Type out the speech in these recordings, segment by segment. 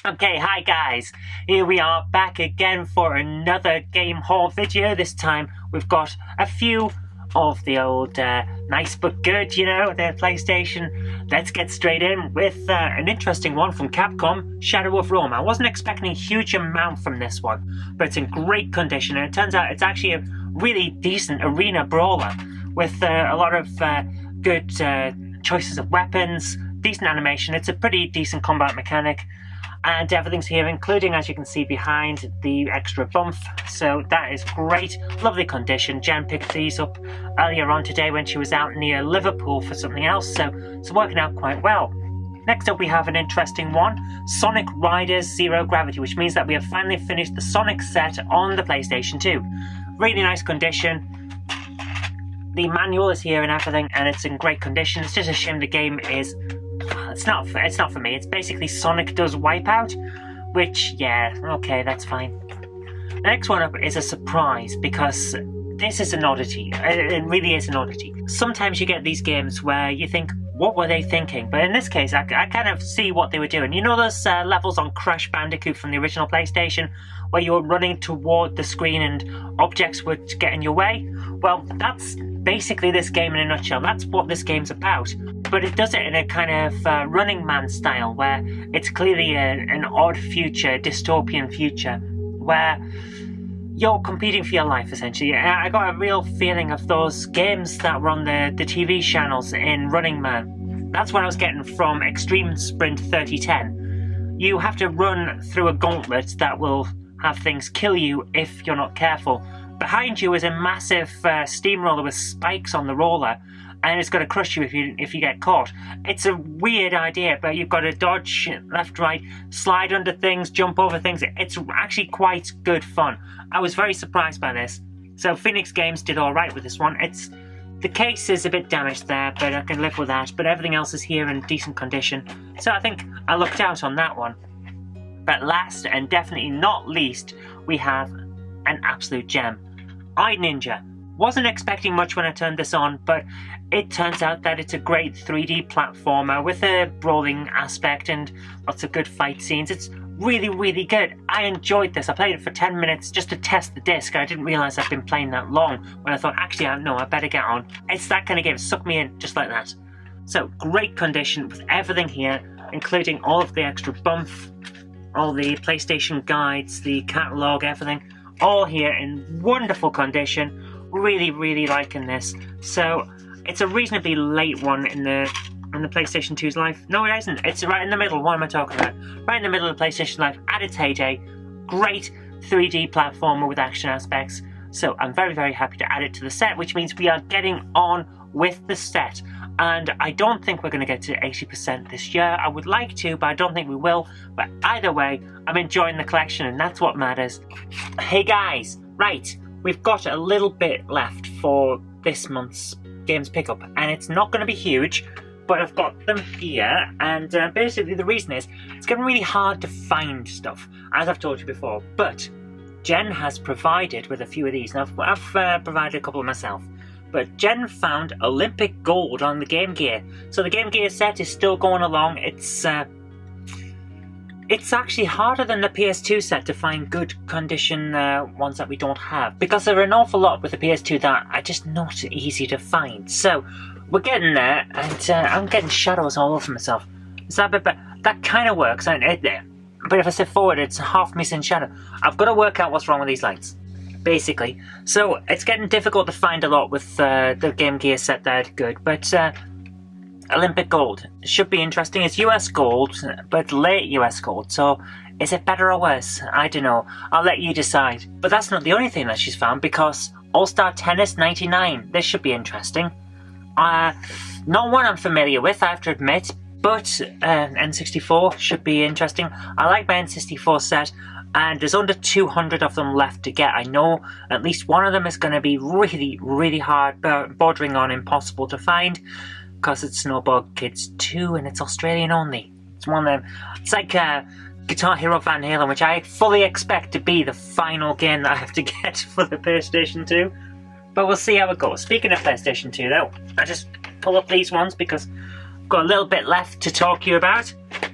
Okay, hi guys, here we are back again for another game haul video. This time we've got a few of the old nice but good, the PlayStation. Let's get straight in with an interesting one from Capcom, Shadow of Rome. I wasn't expecting a huge amount from this one, but it's in great condition, and it turns out it's actually a really decent arena brawler with a lot of good choices of weapons, decent animation. It's a pretty decent combat mechanic. And everything's here, including, as you can see behind, the extra bump. So that is great. Lovely condition. Jen picked these up earlier on today when she was out near Liverpool for something else, so it's working out quite well. Next up we have an interesting one, Sonic Riders Zero Gravity, which means that we have finally finished the Sonic set on the PlayStation 2. Really nice condition. The manual is here and everything, and it's in great condition. It's just a shame the game is... It's not for me. It's basically Sonic does Wipeout, which, yeah, okay, that's fine. The next one up is a surprise, because this is an oddity. It really is an oddity. Sometimes you get these games where you think, what were they thinking? But in this case, I kind of see what they were doing. You know those levels on Crash Bandicoot from the original PlayStation, where you were running toward the screen and objects would get in your way? Well, that's basically this game in a nutshell. That's what this game's about. But it does it in a kind of Running Man style, where it's clearly an odd future, dystopian future, where you're competing for your life, essentially. I got a real feeling of those games that were on the TV channels in Running Man. That's what I was getting from Extreme Sprint 3010. You have to run through a gauntlet that will have things kill you if you're not careful. Behind you is a massive steamroller with spikes on the roller, and it's going to crush you if you get caught. It's a weird idea, but you've got to dodge left, right, slide under things, jump over things. It's actually quite good fun. I was very surprised by this. So Phoenix Games did all right with this one. The case is a bit damaged there, but I can live with that. But everything else is here in decent condition, so I think I lucked out on that one. But last and definitely not least, we have an absolute gem. iNinja. Wasn't expecting much when I turned this on, but it turns out that it's a great 3D platformer with a brawling aspect and lots of good fight scenes. It's really, really good. I enjoyed this. I played it for 10 minutes just to test the disc. I didn't realise I'd been playing that long when I thought, actually, no, I better get on. It's that kind of game. Suck me in just like that. So, great condition with everything here, including all of the extra bump, all the PlayStation guides, the catalogue, everything. All here in wonderful condition. Really, really liking this. So it's a reasonably late one in the PlayStation 2's life. No, it isn't. It's right in the middle. What am I talking about? Right in the middle of the PlayStation life at its heyday. Great 3D platformer with action aspects. So I'm very, very happy to add it to the set, which means we are getting on with the set. And I don't think we're going to get to 80% this year. I would like to, but I don't think we will. But either way, I'm enjoying the collection, and that's what matters. Hey guys, right. We've got a little bit left for this month's games pickup, and it's not going to be huge, but I've got them here, and basically the reason is it's getting really hard to find stuff, as I've told you before, but Jen has provided with a few of these, and I've provided a couple myself, but Jen found Olympic Gold on the Game Gear, so the Game Gear set is still going along. It's actually harder than the PS2 set to find good condition ones that we don't have, because there are an awful lot with the PS2 that are just not easy to find. So we're getting there, and I'm getting shadows all over myself. Is that a bit better? That kind of works. But if I step forward, it's half missing shadow. I've got to work out what's wrong with these lights, basically. So it's getting difficult to find a lot with the Game Gear set that are good, but Olympic Gold should be interesting. It's US Gold, but late US Gold, so is it better or worse? I don't know. I'll let you decide. But that's not the only thing that she's found, because All-Star Tennis 99, this should be interesting. Not one I'm familiar with, I have to admit, but N64 should be interesting. I like my N64 set, and there's under 200 of them left to get. I know at least one of them is going to be really, really hard, bordering on impossible to find, because it's Snowboard Kids 2 and it's Australian only. It's one of them. It's like Guitar Hero Van Halen, which I fully expect to be the final game that I have to get for the PlayStation 2. But we'll see how it goes. Speaking of PlayStation 2 though, I just pull up these ones because I've got a little bit left to talk to you about.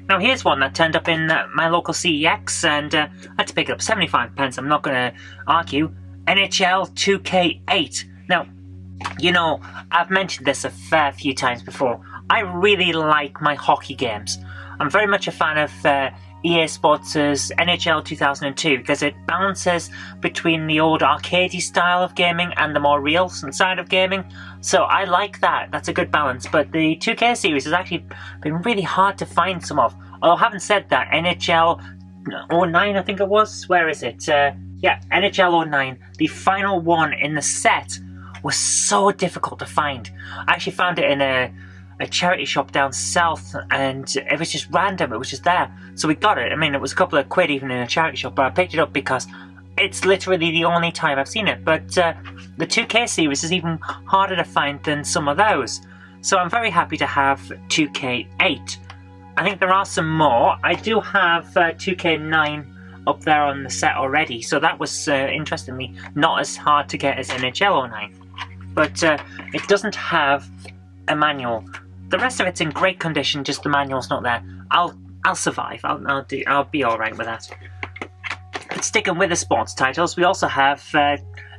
Now here's one that turned up in my local CEX, and I had to pick it up 75 pence. I'm not going to argue. NHL 2K8. Now, you know, I've mentioned this a fair few times before. I really like my hockey games. I'm very much a fan of EA Sports' NHL 2002 because it balances between the old arcadey style of gaming and the more real side of gaming. So I like that. That's a good balance. But the 2K series has actually been really hard to find some of. Although having said that, NHL 09 I think it was. Where is it? Yeah, NHL 09. The final one in the set was so difficult to find. I actually found it in a charity shop down south, and it was just random. It was just there, so we got it. I mean, it was a couple of quid even in a charity shop, but I picked it up because it's literally the only time I've seen it. But the 2K series is even harder to find than some of those, so I'm very happy to have 2K8. I think there are some more. I do have 2K9 up there on the set already, so that was interestingly not as hard to get as NHL 09, but it doesn't have a manual. The rest of it's in great condition, just the manual's not there. I'll survive. I'll be all right with that. But sticking with the sports titles, we also have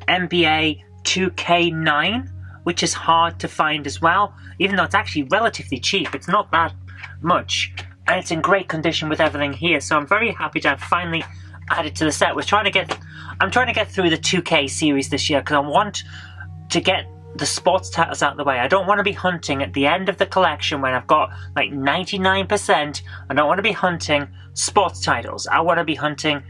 NBA 2K9, which is hard to find as well, even though it's actually relatively cheap. It's not that much, and it's in great condition with everything here. So I'm very happy to have finally added to the set. I'm trying to get through the 2K series this year because I want to get the sports titles out of the way. I don't want to be hunting at the end of the collection when I've got like 99%. I don't want to be hunting sports titles. I want to be hunting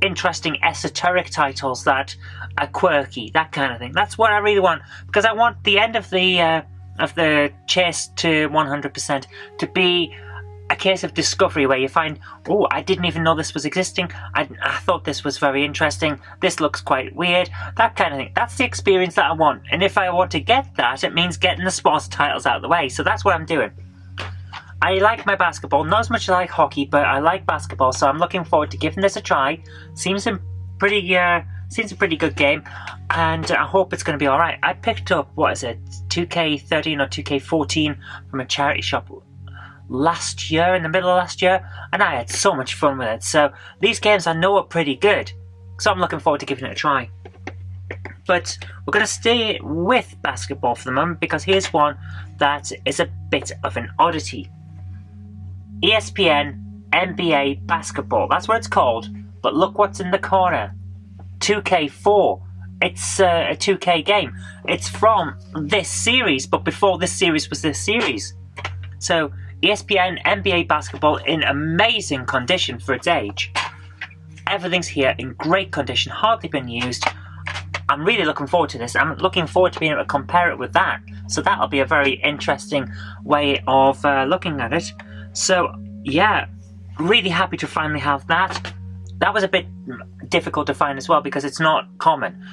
interesting esoteric titles that are quirky, that kind of thing. That's what I really want, because I want the end of the chase to 100% to be a case of discovery where you find, oh, I didn't even know this was existing. I thought this was very interesting. This looks quite weird. That kind of thing. That's the experience that I want. And if I want to get that, it means getting the sports titles out of the way. So that's what I'm doing. I like my basketball. Not as much as I like hockey, but I like basketball. So I'm looking forward to giving this a try. Seems a pretty good game. And I hope it's going to be alright. I picked up, what is it, 2K13 or 2K14 from a charity shop last year, in the middle of last year, and I had so much fun with it. So these games I know are pretty good, so I'm looking forward to giving it a try. But we're going to stay with basketball for the moment, because here's one that is a bit of an oddity. ESPN NBA Basketball, that's what it's called, but look what's in the corner. 2K4. It's a 2K game. It's from this series, but before this series was this series. So ESPN NBA Basketball in amazing condition for its age. Everything's here in great condition, hardly been used. I'm really looking forward to this. I'm looking forward to being able to compare it with that. So that'll be a very interesting way of looking at it. So yeah, really happy to finally have that. That was a bit difficult to find as well because it's not common.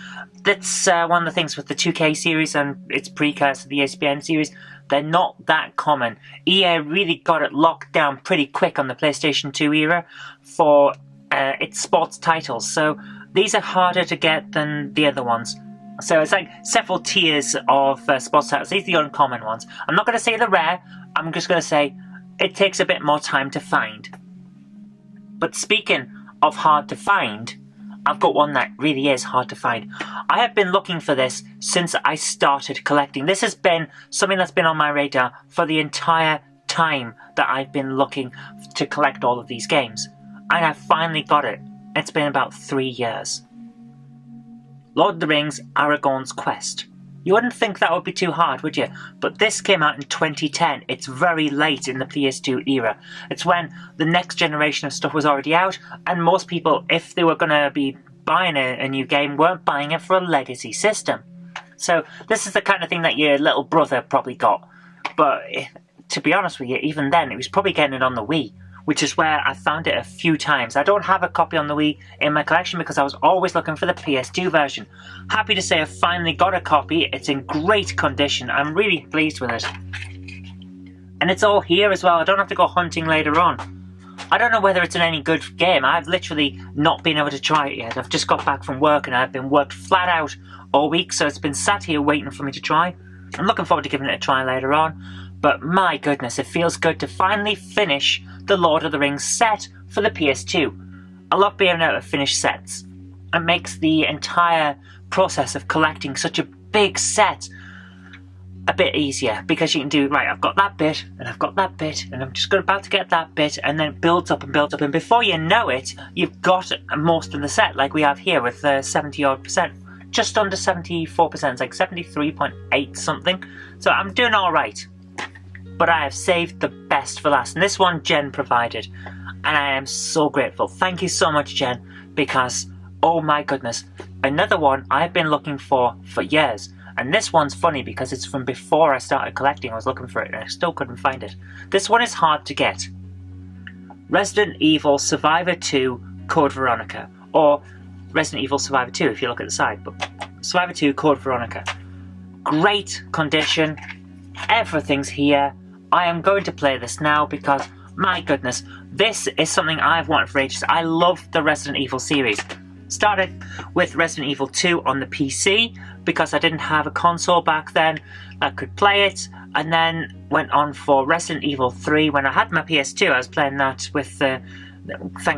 That's one of the things with the 2K series and its precursor to the ESPN series. They're not that common. EA really got it locked down pretty quick on the PlayStation 2 era for its sports titles. So these are harder to get than the other ones. So it's like several tiers of sports titles. These are the uncommon ones. I'm not going to say they're rare. I'm just going to say it takes a bit more time to find. But speaking of hard to find, I've got one that really is hard to find. I have been looking for this since I started collecting. This has been something that's been on my radar for the entire time that I've been looking to collect all of these games. And I finally got it. It's been about 3 years. Lord of the Rings, Aragorn's Quest. You wouldn't think that would be too hard, would you? But this came out in 2010. It's very late in the PS2 era. It's when the next generation of stuff was already out, and most people, if they were going to be buying a new game, weren't buying it for a legacy system. So this is the kind of thing that your little brother probably got. But to be honest with you, even then, it was probably getting it on the Wii, which is where I found it a few times. I don't have a copy on the Wii in my collection because I was always looking for the PS2 version. Happy to say I finally got a copy. It's in great condition. I'm really pleased with it. And it's all here as well. I don't have to go hunting later on. I don't know whether it's an any good game. I've literally not been able to try it yet. I've just got back from work and I've been worked flat out all week, so it's been sat here waiting for me to try. I'm looking forward to giving it a try later on. but my goodness, it feels good to finally finish the Lord of the Rings set for the PS2. I love being able to finish sets. It makes the entire process of collecting such a big set a bit easier, because you can do, right, I've got that bit, and I've got that bit, and I'm just about to get that bit, and then it builds up and builds up, and before you know it, you've got most of the set, like we have here with 70-odd%. Just under 74%, it's like 73.8 something, so I'm doing alright. But I have saved the best for last, and this one Jen provided, and I am so grateful. Thank you so much, Jen, because, oh my goodness, another one I've been looking for years. And this one's funny because it's from before I started collecting. I was looking for it and I still couldn't find it. This one is hard to get. Resident Evil Survivor 2 Code Veronica. Or Resident Evil Survivor 2 if you look at the side. But Survivor 2 Code Veronica. Great condition. Everything's here. I am going to play this now because, my goodness, this is something I've wanted for ages. I love the Resident Evil series. Started with Resident Evil 2 on the PC because I didn't have a console back then that could play it, and then went on for Resident Evil 3 when I had my PS2. I was playing that with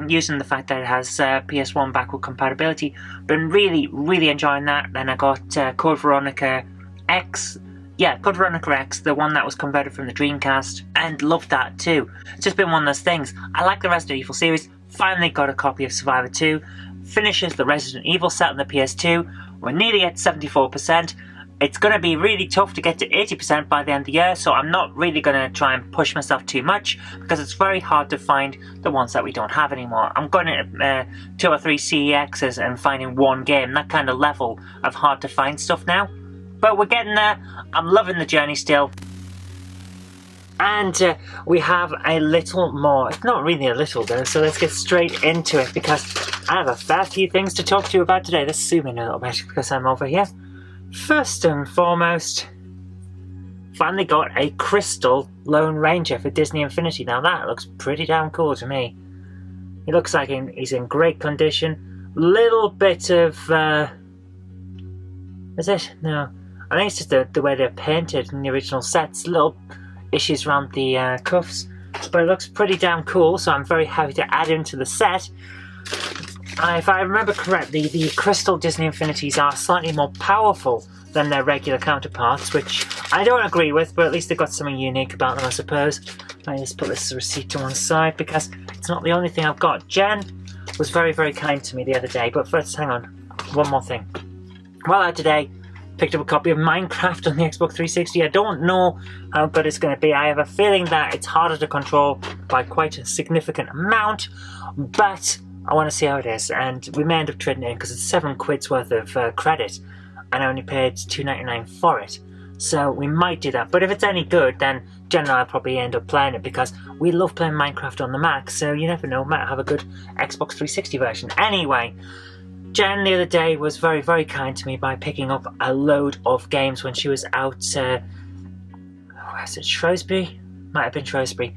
using the fact that it has PS1 backward compatibility. Been really enjoying that. Then I got Code Veronica X. Yeah, Code Veronica X, the one that was converted from the Dreamcast, and loved that too. It's just been one of those things. I like the Resident Evil series. Finally got a copy of Survivor 2. Finishes the Resident Evil set on the PS2. We're nearly at 74%. It's going to be really tough to get to 80% by the end of the year, so I'm not really going to try and push myself too much because it's very hard to find the ones that we don't have anymore. I'm going to 2 or 3 CEXs and finding one game, that kind of level of hard to find stuff now. But we're getting there. I'm loving the journey still. And we have a little more. It's not really a little though, so let's get straight into it because I have a fair few things to talk to you about today. Let's zoom in a little bit because I'm over here. First and foremost, finally got a Crystal Lone Ranger for Disney Infinity. Now that looks pretty damn cool to me. He looks like he's in great condition. Little bit of, is it? No. I think it's just the way they're painted in the original sets. Little issues around the cuffs. But it looks pretty damn cool, so I'm very happy to add him to the set. If I remember correctly, the Crystal Disney Infinities are slightly more powerful than their regular counterparts, which I don't agree with, but at least they've got something unique about them, I suppose. Let me just put this receipt to one side, because it's not the only thing I've got. Jen was very kind to me the other day, but first, hang on, one more thing. Well, I today picked up a copy of Minecraft on the Xbox 360. I don't know how good it's going to be. I have a feeling that it's harder to control by quite a significant amount, but I want to see how it is, and we may end up trading it in because it's £7 worth of credit, and I only paid $2.99 for it. So we might do that, but if it's any good, then Jen and I will probably end up playing it because we love playing Minecraft on the Mac, so you never know, might have a good Xbox 360 version. Anyway, Jen the other day was very kind to me by picking up a load of games when she was out, was it Shrewsbury? Might have been Shrewsbury.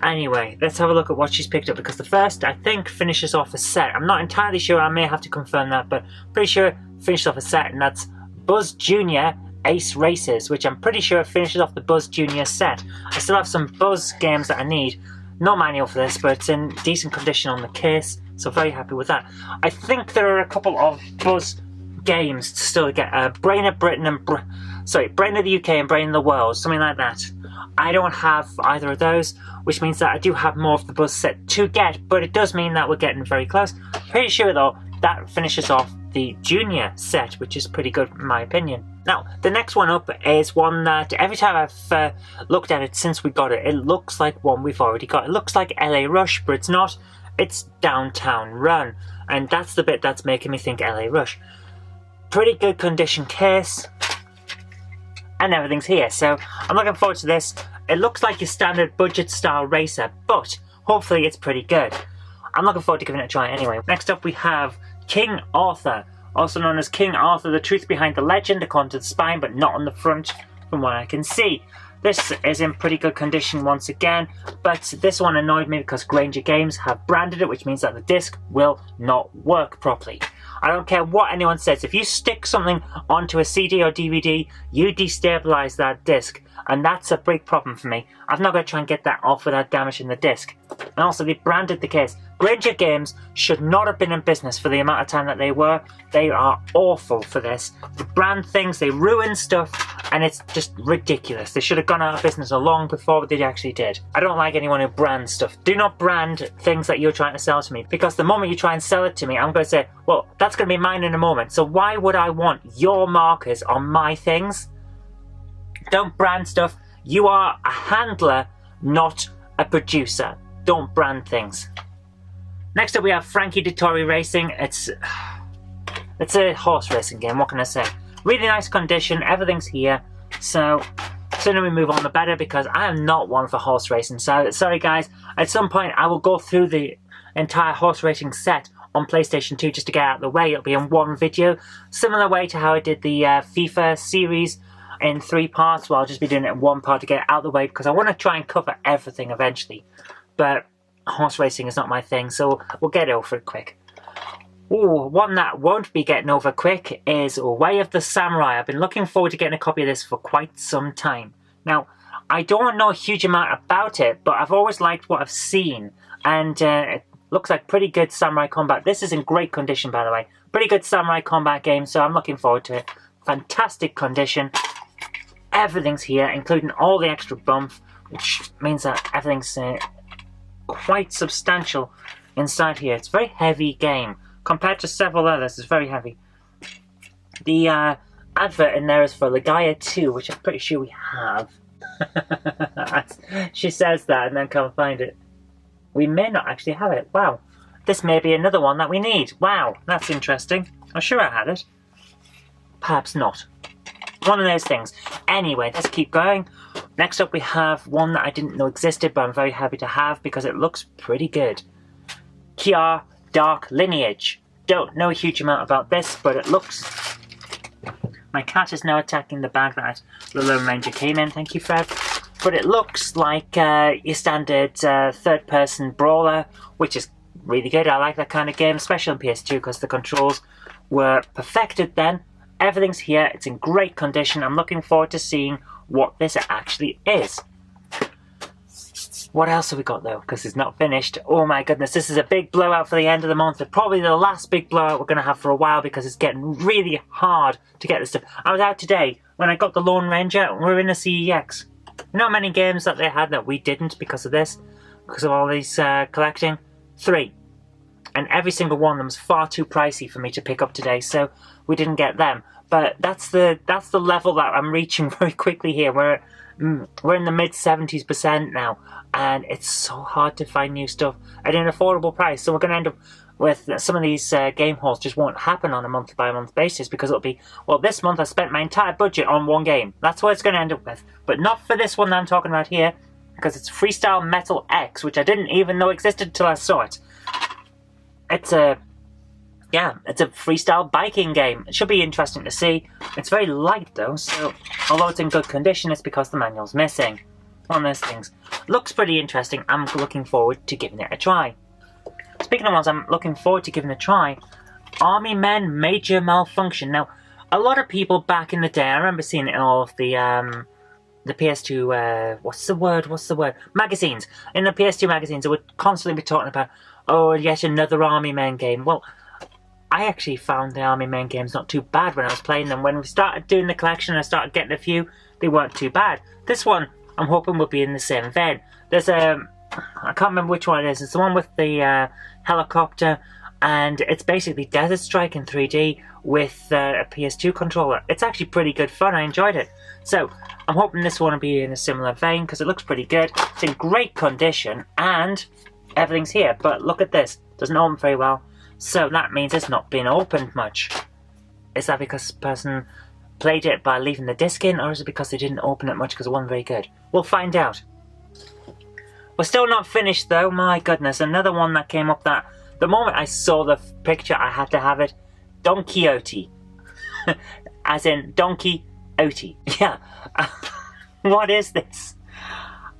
Anyway, let's have a look at what she's picked up, because the first, I think, finishes off a set. I'm not entirely sure, I may have to confirm that, but pretty sure it finishes off a set, and that's Buzz Jr. Ace Races, which I'm pretty sure finishes off the Buzz Jr. set. I still have some Buzz games that I need. No manual for this, but it's in decent condition on the case, so very happy with that. I think there are a couple of Buzz games to still get. Brain of Britain and Brain of the UK and Brain of the World, something like that. I don't have either of those, which means that I do have more of the Buzz set to get, but it does mean that we're getting very close. Pretty sure though, that finishes off the Junior set, which is pretty good in my opinion. Now, the next one up is one that every time I've looked at it since we got it, it looks like one we've already got. It looks like LA Rush, but it's not. It's Downtown Run, and that's the bit that's making me think LA Rush. Pretty good condition case, and everything's here, so I'm looking forward to this. It looks like your standard budget style racer, but hopefully it's pretty good. I'm looking forward to giving it a try anyway. Next up we have King Arthur, also known as King Arthur, the truth behind the legend, according to the spine, but not on the front from what I can see. This is in pretty good condition once again, but this one annoyed me because Granger Games have branded it, which means that the disc will not work properly. I don't care what anyone says, if you stick something onto a CD or DVD, you destabilize that disc. and that's a big problem for me. I'm not going to try and get that off without damaging the disc. And also, they branded the case. Granger Games should not have been in business for the amount of time that they were. They are awful for this. They brand things, they ruin stuff, and it's just ridiculous. They should have gone out of business long before they actually did. I don't like anyone who brands stuff. Do not brand things that you're trying to sell to me, because the moment you try and sell it to me, I'm going to say, well, that's going to be mine in a moment, so why would I want your markers on my things? Don't brand stuff. You are a handler, not a producer. Don't brand things. Next up we have Frankie Dettori Racing. It's a horse racing game, what can I say? Really nice condition, everything's here. So, sooner we move on the better, because I am not one for horse racing. So, sorry guys, at some point I will go through the entire horse racing set on PlayStation 2 just to get out of the way. It'll be in one video. Similar way to how I did the FIFA series in 3 parts. Well, I'll just be doing it in 1 part to get it out of the way, because I want to try and cover everything eventually. But horse racing is not my thing, so we'll get over it quick. Ooh, one that won't be getting over quick is Way of the Samurai. I've been looking forward to getting a copy of this for quite some time. Now, I don't know a huge amount about it, but I've always liked what I've seen, and it looks like pretty good samurai combat. This is in great condition, by the way. Pretty good samurai combat game, so I'm looking forward to it. Fantastic condition. Everything's here, including all the extra bump, which means that everything's quite substantial inside here. It's a very heavy game. Compared to several others, it's very heavy. The advert in there is for Legaia 2, which I'm pretty sure we have. She says that and then can't find it. We may not actually have it. Wow. This may be another one that we need. Wow, that's interesting. I'm sure I had it. Perhaps not. One of those things. Anyway, let's keep going. Next up we have one that I didn't know existed, but I'm very happy to have because it looks pretty good. Kiar Dark Lineage. Don't know a huge amount about this, but it looks... My cat is now attacking the bag that the Lone Ranger came in. Thank you, Fred. But it looks like your standard third-person brawler, which is really good. I like that kind of game, especially on PS2, because the controls were perfected then. Everything's here. It's in great condition. I'm looking forward to seeing what this actually is. What else have we got though? Because it's not finished. Oh my goodness, this is a big blowout for the end of the month. It's probably the last big blowout we're going to have for a while, because it's getting really hard to get this stuff. I was out today when I got the Lone Ranger, and we were in a CEX. Not many games that they had that we didn't because of this, because of all these collecting. 3. And every single one of them was far too pricey for me to pick up today, so we didn't get them. But that's the level that I'm reaching very quickly here. We're in the mid-70s% now, and it's so hard to find new stuff at an affordable price. So we're going to end up with some of these game hauls just won't happen on a month-by-month basis, because it'll be, well, this month I spent my entire budget on one game. That's what it's going to end up with. But not for this one that I'm talking about here, because it's Freestyle Metal X, which I didn't even know existed until I saw it. It's a freestyle biking game. It should be interesting to see. It's very light though, so although it's in good condition, it's because the manual's missing. One of those things. Looks pretty interesting. I'm looking forward to giving it a try. Speaking of ones I'm looking forward to giving a try, Army Men Major Malfunction. Now, a lot of people back in the day, I remember seeing it in all of the PS2, what's the word? Magazines. In the PS2 magazines, they would constantly be talking about, oh, yet another Army Men game. Well, I actually found the Army Men games not too bad when I was playing them. When we started doing the collection and I started getting a few, they weren't too bad. This one, I'm hoping will be in the same vein. There's I can't remember which one it is. It's the one with the helicopter, and it's basically Desert Strike in 3D with a PS2 controller. It's actually pretty good fun. I enjoyed it. So, I'm hoping this one will be in a similar vein, because it looks pretty good. It's in great condition, and everything's here. But look at this. Doesn't open very well. So that means it's not been opened much. Is that because the person played it by leaving the disc in, or is it because they didn't open it much because it wasn't very good? We'll find out. We're still not finished though, my goodness. Another one that came up that, the moment I saw the picture, I had to have it. Don Quixote. As in Donkey Oaty. Yeah. What is this?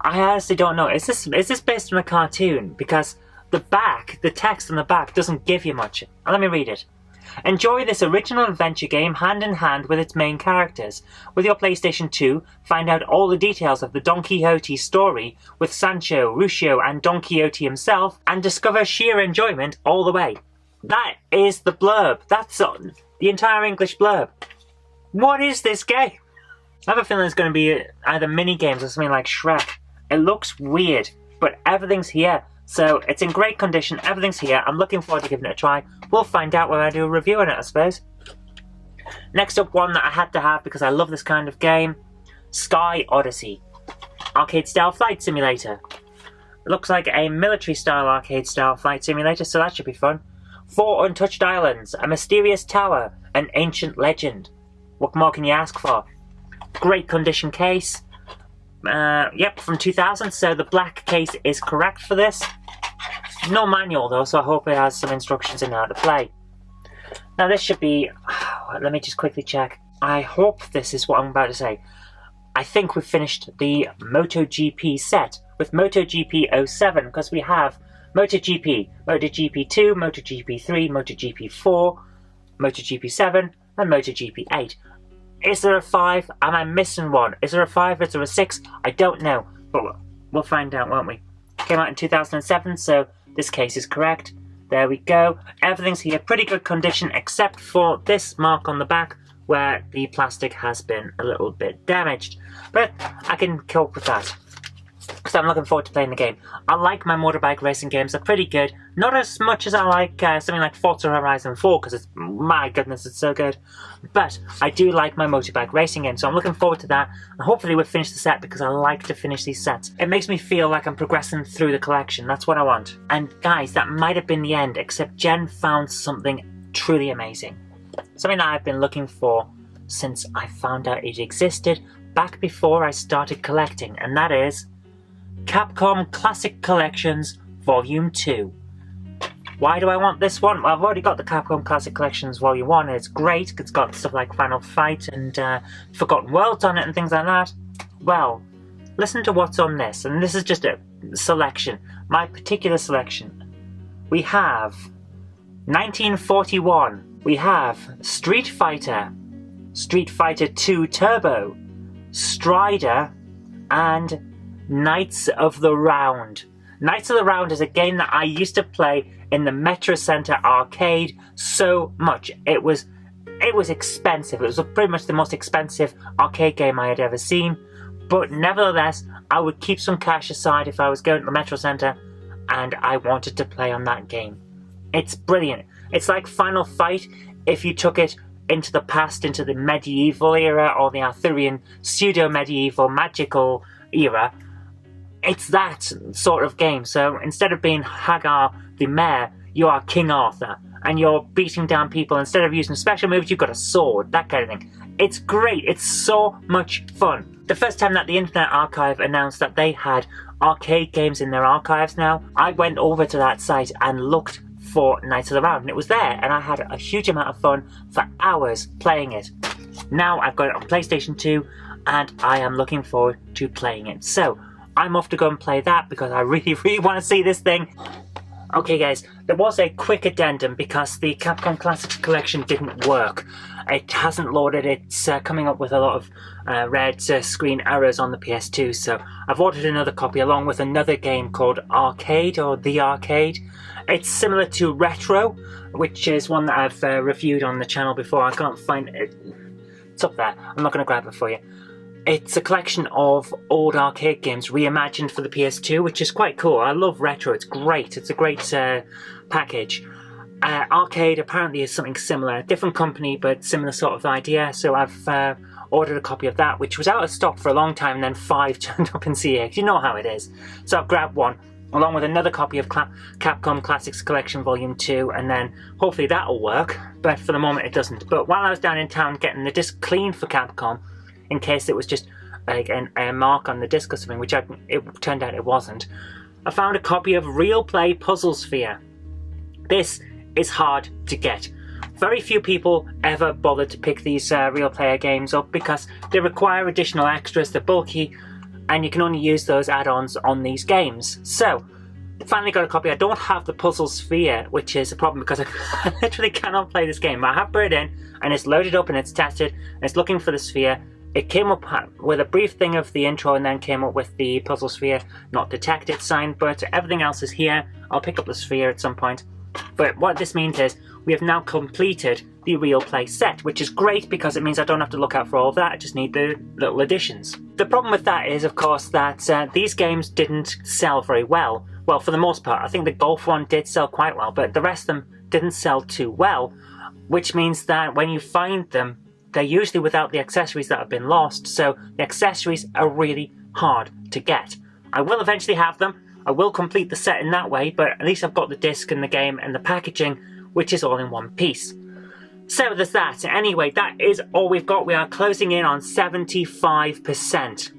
I honestly don't know. Is this based on a cartoon? Because the text on the back doesn't give you much. Let me read it. Enjoy this original adventure game hand in hand with its main characters. With your PlayStation 2, find out all the details of the Don Quixote story with Sancho, Rucio and Don Quixote himself, and discover sheer enjoyment all the way. That is the blurb. That's the entire English blurb. What is this game? I have a feeling it's going to be either mini-games or something like Shrek. It looks weird, but everything's here. So it's in great condition, everything's here. I'm looking forward to giving it a try. We'll find out when I do a review on it, I suppose. Next up, one that I had to have because I love this kind of game. Sky Odyssey. Arcade-style flight simulator. It looks like a military-style arcade-style flight simulator, so that should be fun. 4 untouched islands, a mysterious tower, an ancient legend. What more can you ask for? Great condition case. Yep, from 2000, so the black case is correct for this. No manual though, so I hope it has some instructions in how to play. Now this should be... let me just quickly check. I hope this is what I'm about to say. I think we've finished the MotoGP set with MotoGP 07, because we have MotoGP, MotoGP 2, MotoGP 3, MotoGP 4, MotoGP 7 and MotoGP 8. Is there a 5? Am I missing one? Is there a 5? Is there a 6? I don't know, but we'll find out, won't we? Came out in 2007, so this case is correct. There we go. Everything's here, pretty good condition, except for this mark on the back where the plastic has been a little bit damaged. But I can cope with that, because I'm looking forward to playing the game. I like my motorbike racing games, they're pretty good. Not as much as I like something like Forza Horizon 4, because it's, my goodness, it's so good. But I do like my motorbike racing games, so I'm looking forward to that. And hopefully we'll finish the set, because I like to finish these sets. It makes me feel like I'm progressing through the collection, that's what I want. And guys, that might have been the end, except Jen found something truly amazing. Something that I've been looking for since I found out it existed, back before I started collecting, and that is Capcom Classic Collections Volume 2. Why do I want this one? Well, I've already got the Capcom Classic Collections Volume 1, and it's great. It's got stuff like Final Fight and Forgotten Worlds on it and things like that. Well, listen to what's on this, and this is just a selection. My particular selection. We have 1941. We have Street Fighter, Street Fighter 2 Turbo, Strider, and Knights of the Round. Knights of the Round is a game that I used to play in the Metro Center arcade so much. It was expensive. It was pretty much the most expensive arcade game I had ever seen. But nevertheless, I would keep some cash aside if I was going to the Metro Center and I wanted to play on that game. It's brilliant. It's like Final Fight if you took it into the past, into the medieval era or the Arthurian pseudo-medieval magical era. It's that sort of game. So instead of being Hagar the Mayor, you are King Arthur and you're beating down people. Instead of using special moves, you've got a sword, that kind of thing. It's great. It's so much fun. The first time that the Internet Archive announced that they had arcade games in their archives now, I went over to that site and looked for Knights of the Round, and it was there, and I had a huge amount of fun for hours playing it. Now I've got it on PlayStation 2 and I am looking forward to playing it. So I'm off to go and play that because I really want to see this thing. Okay guys, there was a quick addendum because the Capcom Classics collection didn't work. It hasn't loaded, it's coming up with a lot of red screen errors on the PS2, so I've ordered another copy along with another game called Arcade, or The Arcade. It's similar to Retro, which is one that I've reviewed on the channel before. I can't find it. It's up there. I'm not going to grab it for you. It's a collection of old arcade games reimagined for the PS2, which is quite cool. I love Retro. It's great. It's a great package. Arcade apparently is something similar. Different company, but similar sort of idea. So I've ordered a copy of that, which was out of stock for a long time, and then 5 turned up in CX. You know how it is. So I've grabbed one, along with another copy of Capcom Classics Collection Volume 2, and then hopefully that'll work, but for the moment it doesn't. But while I was down in town getting the disc cleaned for Capcom, in case it was just like a mark on the disc or something, which it turned out it wasn't, I found a copy of Real Play Puzzle Sphere. This is hard to get. Very few people ever bother to pick these Real Player games up because they require additional extras, they're bulky, and you can only use those add-ons on these games. So finally got a copy. I don't have the puzzle sphere, which is a problem because I literally cannot play this game. I have put it in, and it's loaded up and it's tested, and it's looking for the sphere. It came up with a brief thing of the intro and then came up with the puzzle sphere not detected sign, but everything else is here. I'll pick up the sphere at some point. But what this means is we have now completed the real play set, which is great because it means I don't have to look out for all of that. I just need the little additions. The problem with that is, of course, that these games didn't sell very well. Well, for the most part. I think the golf one did sell quite well, but the rest of them didn't sell too well, which means that when you find them, they're usually without the accessories that have been lost, so the accessories are really hard to get. I will eventually have them. I will complete the set in that way, but at least I've got the disc and the game and the packaging, which is all in one piece. So there's that. Anyway, that is all we've got. We are closing in on 75%.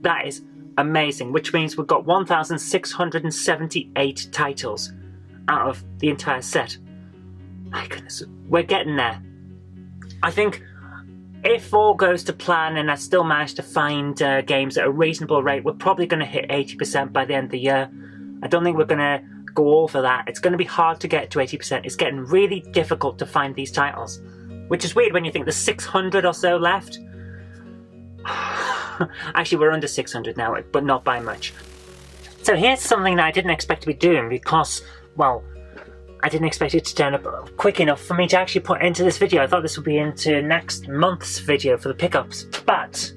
That is amazing, which means we've got 1,678 titles out of the entire set. My goodness, we're getting there. I think if all goes to plan and I still manage to find games at a reasonable rate, we're probably going to hit 80% by the end of the year. I don't think we're going to go over that. It's going to be hard to get to 80%. It's getting really difficult to find these titles, which is weird when you think there's 600 or so left. Actually, we're under 600 now, but not by much. So here's something that I didn't expect to be doing because, well, I didn't expect it to turn up quick enough for me to actually put into this video. I thought this would be into next month's video for the pickups, but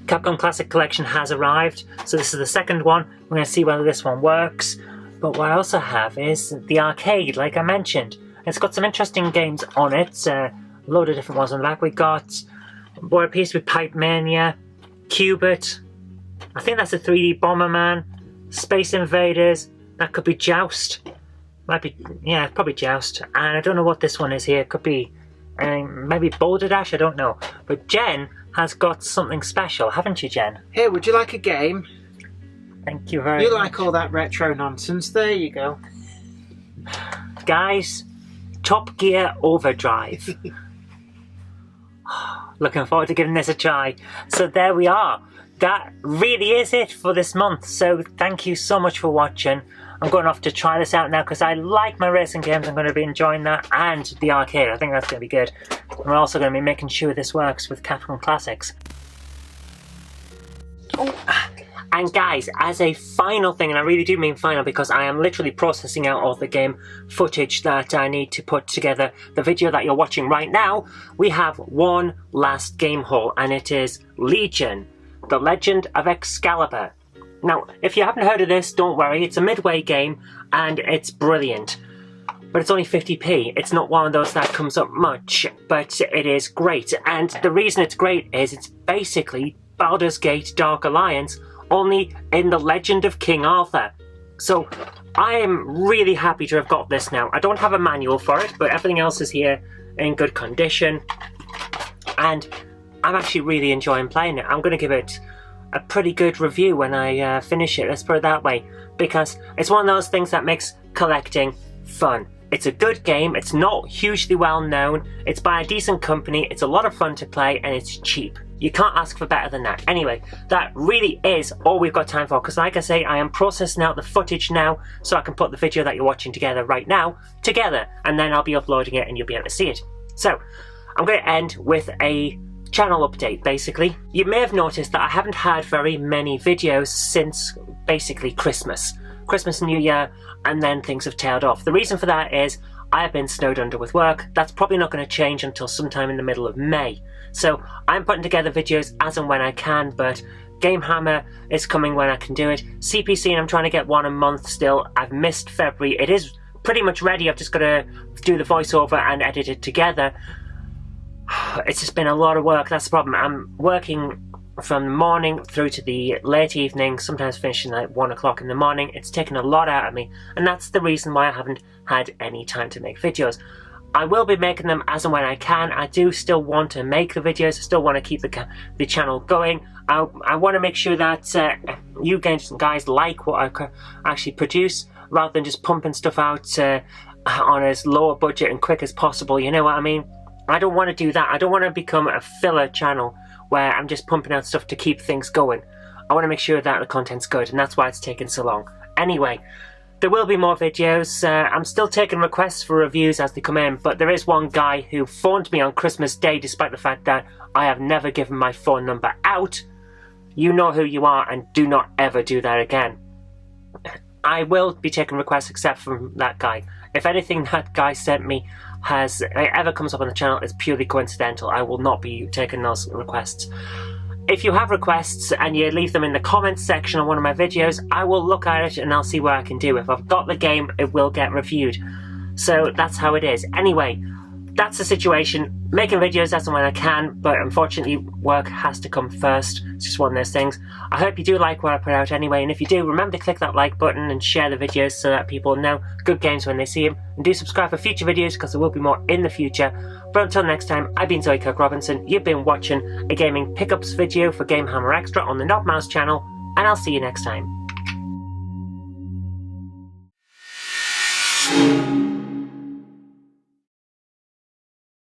Capcom Classic Collection has arrived, so this is the second one. We're going to see whether this one works. But what I also have is the arcade, like I mentioned. It's got some interesting games on it, a load of different ones on the back. We got what appears to be Pipe Mania, Cubit, I think that's a 3D Bomberman, Space Invaders, that could be Joust. Might be, yeah, probably Joust. And I don't know what this one is here. It could be maybe Boulder Dash, I don't know. But Jen has got something special, haven't you, Jen? Here, would you like a game? Thank you very much. You like all that retro nonsense? There you go. Guys, Top Gear Overdrive. Looking forward to giving this a try. So there we are. That really is it for this month. So thank you so much for watching. I'm going off to try this out now because I like my racing games. I'm going to be enjoying that and the arcade. I think that's going to be good. We're also going to be making sure this works with Capcom Classics. Oh. And guys, as a final thing, and I really do mean final because I am literally processing out all the game footage that I need to put together the video that you're watching right now, we have one last game haul, and it is Legion, The Legend of Excalibur. Now, if you haven't heard of this, don't worry, it's a midway game, and it's brilliant. But it's only 50p. It's not one of those that comes up much, but it is great. And the reason it's great is it's basically Baldur's Gate Dark Alliance, only in the Legend of King Arthur. So I am really happy to have got this now. I don't have a manual for it, but everything else is here in good condition. And I'm actually really enjoying playing it. I'm going to give it a pretty good review when I finish it, let's put it that way. Because it's one of those things that makes collecting fun. It's a good game, it's not hugely well known, it's by a decent company, it's a lot of fun to play, and it's cheap. You can't ask for better than that. Anyway, that really is all we've got time for, because like I say, I am processing out the footage now, so I can put the video that you're watching together right now, together, and then I'll be uploading it and you'll be able to see it. So, I'm going to end with a channel update, basically. You may have noticed that I haven't had very many videos since, basically, Christmas and New Year, and then things have tailed off. The reason for that is I have been snowed under with work. That's probably not going to change until sometime in the middle of May. So I'm putting together videos as and when I can, but Game Hammer is coming when I can do it. CPC, and I'm trying to get one a month still. I've missed February. It is pretty much ready. I've just got to do the voiceover and edit it together. It's just been a lot of work. That's the problem. I'm working from the morning through to the late evening, sometimes finishing at 1 o'clock in the morning. It's taken a lot out of me, and that's the reason why I haven't had any time to make videos. I will be making them as and when I can. I do still want to make the videos. I still want to keep the channel going. I want to make sure that you guys like what I actually produce, rather than just pumping stuff out on as low a budget and quick as possible. You know what I mean? I don't want to do that. I don't want to become a filler channel where I'm just pumping out stuff to keep things going. I want to make sure that the content's good, and that's why it's taken so long. Anyway, there will be more videos. I'm still taking requests for reviews as they come in, but there is one guy who phoned me on Christmas Day despite the fact that I have never given my phone number out. You know who you are, and do not ever do that again. I will be taking requests except from that guy. If anything that guy sent me ever comes up on the channel, it's purely coincidental. I will not be taking those requests. If you have requests and you leave them in the comments section on one of my videos, I will look at it and I'll see what I can do. If I've got the game, it will get reviewed. So that's how it is. Anyway, that's the situation. Making videos as and when I can, but unfortunately work has to come first. It's just one of those things. I hope you do like what I put out anyway, and if you do, remember to click that like button and share the videos so that people know good games when they see them. And do subscribe for future videos because there will be more in the future. But until next time, I've been Kirk-Robinson. You've been watching a gaming pickups video for Game Hammer Extra on the Knob Mouse channel, and I'll see you next time.